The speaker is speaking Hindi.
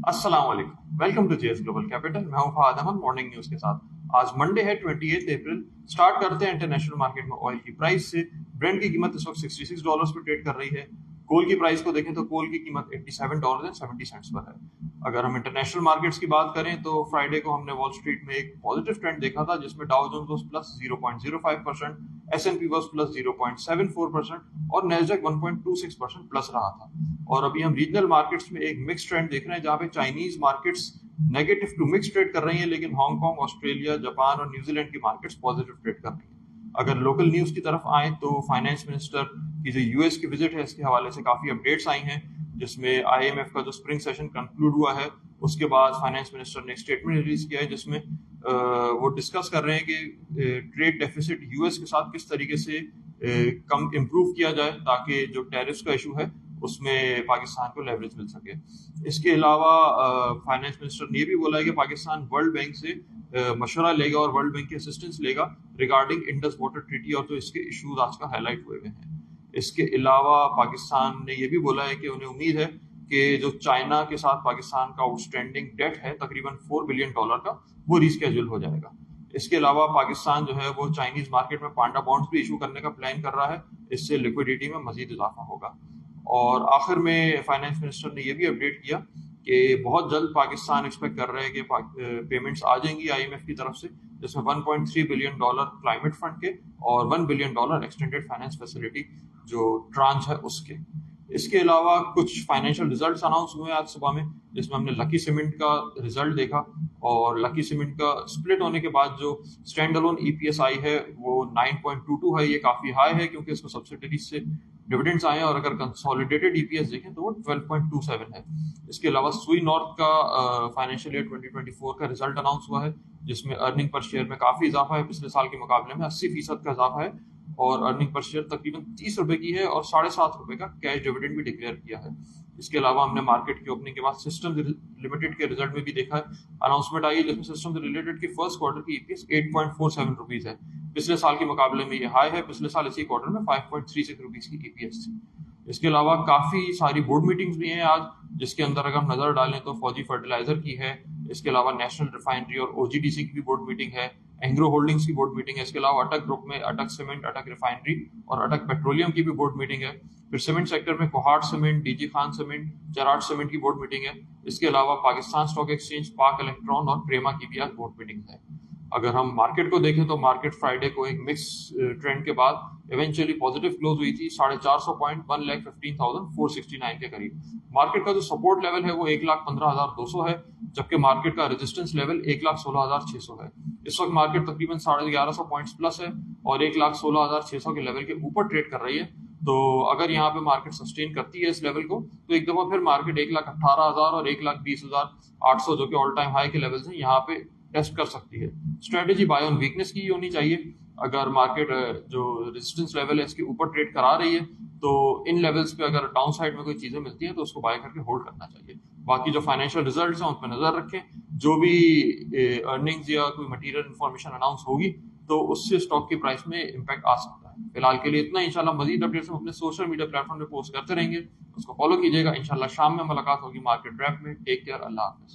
अस्सलाम वालेकुम, welcome to JS global capital. मैं हूं फहाद अहमद मॉर्निंग न्यूज के साथ। आज मंडे है 28 अप्रैल। स्टार्ट करते हैं इंटरनेशनल मार्केट में ऑयल की प्राइस से। ब्रेंट की कीमत इस वक्त $66 पर ट्रेड कर रही है। कोल की प्राइस को देखें तो कोल की कीमत $87.70 पर है। अगर हम इंटरनेशनल मार्केट्स की बात करें तो फ्राइडे को हमने वॉल स्ट्रीट में एक पॉजिटिव ट्रेंड देखा था, जिसमें Dow Jones was plus 0.05%, S&P was plus 0.74% और नैस्डैक 1.26% प्लस रहा था। और अभी हम रीजनल मार्केट्स में एक मिक्स ट्रेंड देख रहे हैं, जहां पे Chinese markets negative to mix trade कर रही हैं, लेकिन हांगकांग, ऑस्ट्रेलिया, जापान और न्यूजीलैंड की मार्केट्स पॉजिटिव ट्रेड कर रही हैं। अगर लोकल न्यूज की तरफ आए तो फाइनेंस मिनिस्टर की जो यूएस की विजिट है, इसके हवाले से काफी अपडेट्स आई हैं, जिसमें आईएमएफ का जो स्प्रिंग सेशन कंक्लूड हुआ है, उसके बाद फाइनेंस मिनिस्टर ने एक स्टेटमेंट रिलीज किया है, जिसमें वो डिस्कस कर रहे हैं कि ट्रेड डेफिसिट यूएस के साथ किस तरीके से कम इम्प्रूव किया जाए, ताकि जो टैरिफ्स का इशू है उसमें पाकिस्तान को लेवरेज मिल सके। इसके अलावा फाइनेंस मिनिस्टर ने ये भी बोला है कि पाकिस्तान वर्ल्ड बैंक से मशवरा लेगा और वर्ल्ड बैंक की असिस्टेंस लेगा रिगार्डिंग इंडस वाटर ट्रीटी और जो इसके इश्यूज आज का हाईलाइट हुए हैं। इसके अलावा पाकिस्तान ने ये भी बोला है कि उन्हें उम्मीद है कि जो चाइना के साथ पाकिस्तान का आउटस्टैंडिंग डेट है तकरीबन $4 बिलियन का, वो रिस्केड्यूल हो जाएगा। इसके अलावा पाकिस्तान जो है वो चाइनीज मार्केट में पांडा बॉन्ड्स भी इशू करने का प्लान कर रहा है, इससे लिक्विडिटी में मजीद इजाफा होगा। और आखिर में फाइनेंस मिनिस्टर ने यह भी अपडेट किया कि बहुत जल्द पाकिस्तान एक्सपेक्ट कर रहे हैं कि पेमेंट्स आ जाएंगी आईएमएफ की तरफ से, जिसमें $1.3 बिलियन क्लाइमेट फंड के और $1 बिलियन एक्सटेंडेड फाइनेंस फैसिलिटी जो ट्रांच है उसके। इसके अलावा कुछ फाइनेंशियल रिजल्ट्स अनाउंस हुए आज सुबह में, जिसमें हमने लकी सीमेंट का रिजल्ट देखा, और लकी सीमेंट का स्प्लिट होने के बाद जो स्टैंड अलोन ईपीएस आई है वो 9.22 है। ये काफी हाई है क्योंकि इसको सब्सिडीज से डिविडेंड्स आए हैं, और अगर कंसोलिडेटेड ईपीएस देखें तो वो 12.27 है। इसके अलावा सुई नॉर्थ का फाइनेंशियल ईयर 2024 का रिजल्ट अनाउंस हुआ है, जिसमें अर्निंग पर शेयर में काफी इजाफा है, पिछले साल के मुकाबले में 80% का इजाफा है, और अर्निंग पर शेयर तकरीबन 30 रुपए की है, और ₹7.5 का कैश डिविडेंड भी डिक्लेयर किया है। इसके अलावा हमने मार्केट की ओपनिंग के बाद सिस्टम लिमिटेड के रिजल्ट में भी देखा है, अनाउंसमेंट आई है, जिसमें सिस्टम रिलेटेड की फर्स्ट क्वार्टर की ईपीएस 8.47 रुपीज है। पिछले साल के मुकाबले में ये हाई है, पिछले साल इसी क्वार्टर में 5.36 रुपीज की ईपीएस थी। इसके अलावा काफी सारी बोर्ड मीटिंग्स भी हैं आज, जिसके अंदर अगर हम नजर डालें तो फौजी फर्टिलाइजर की है, इसके अलावा नेशनल रिफाइनरी और ओजीडीसी की भी बोर्ड मीटिंग है, एंग्रो होल्डिंग्स की बोर्ड मीटिंग है, इसके अलावा अटक ग्रुप में अटक सीमेंट, अटक रिफाइनरी और अटक पेट्रोलियम की भी बोर्ड मीटिंग है। फिर सीमेंट सेक्टर में Kohat cement, DG Khan cement, Cherat cement की बोर्ड मीटिंग है। इसके अलावा Pakistan Stock Exchange, Pak Electron और प्रेमा की भी आज बोर्ड मीटिंग है। अगर हम मार्केट को देखें तो मार्केट फ्राइडे को एक मिक्स ट्रेंड के बाद इवेंचुअली पॉजिटिव क्लोज हुई थी 450 पॉइंट 1,15,469 के करीब। मार्केट का जो सपोर्ट लेवल है वो 1,15,200 है, जबकि मार्केट का रेजिस्टेंस लेवल 1,16,600 है। इस वक्त मार्केट तकरीबन 1150 पॉइंट्स प्लस है और 1,16,600 के लेवल के ऊपर ट्रेड कर रही है। तो अगर यहाँ पे मार्केट सस्टेन करती है इस लेवल को, तो एक दफा फिर मार्केट 1,18,000 और 1,20,800 जो कि ऑल टाइम हाई के लेवल्स हैं, यहाँ पे टेस्ट कर सकती है। स्ट्रेटेजी बाय ऑन वीकनेस की होनी चाहिए। अगर मार्केट जो रेजिस्टेंस लेवल है इसके ऊपर ट्रेड करा रही है, तो इन लेवल्स पे अगर डाउन साइड में कोई चीजें मिलती हैं तो उसको बाय करके होल्ड करना चाहिए। बाकी जो फाइनेंशियल रिजल्ट्स हैं उन पर नजर रखें, जो भी अर्निंग्स या कोई मटेरियल इन्फॉर्मेशन अनाउंस होगी तो उससे स्टॉक की प्राइस में इम्पैक्ट आ सकता है। फिलहाल के लिए इतना। इंशाल्लाह मजीद अपडेट्स हम अपने सोशल मीडिया प्लेटफॉर्म पे पोस्ट करते रहेंगे, उसको फॉलो कीजिएगा। इंशाल्लाह शाम में मुलाकात होगी मार्केट रैप में। टेक केयर, अल्लाह हाफिज।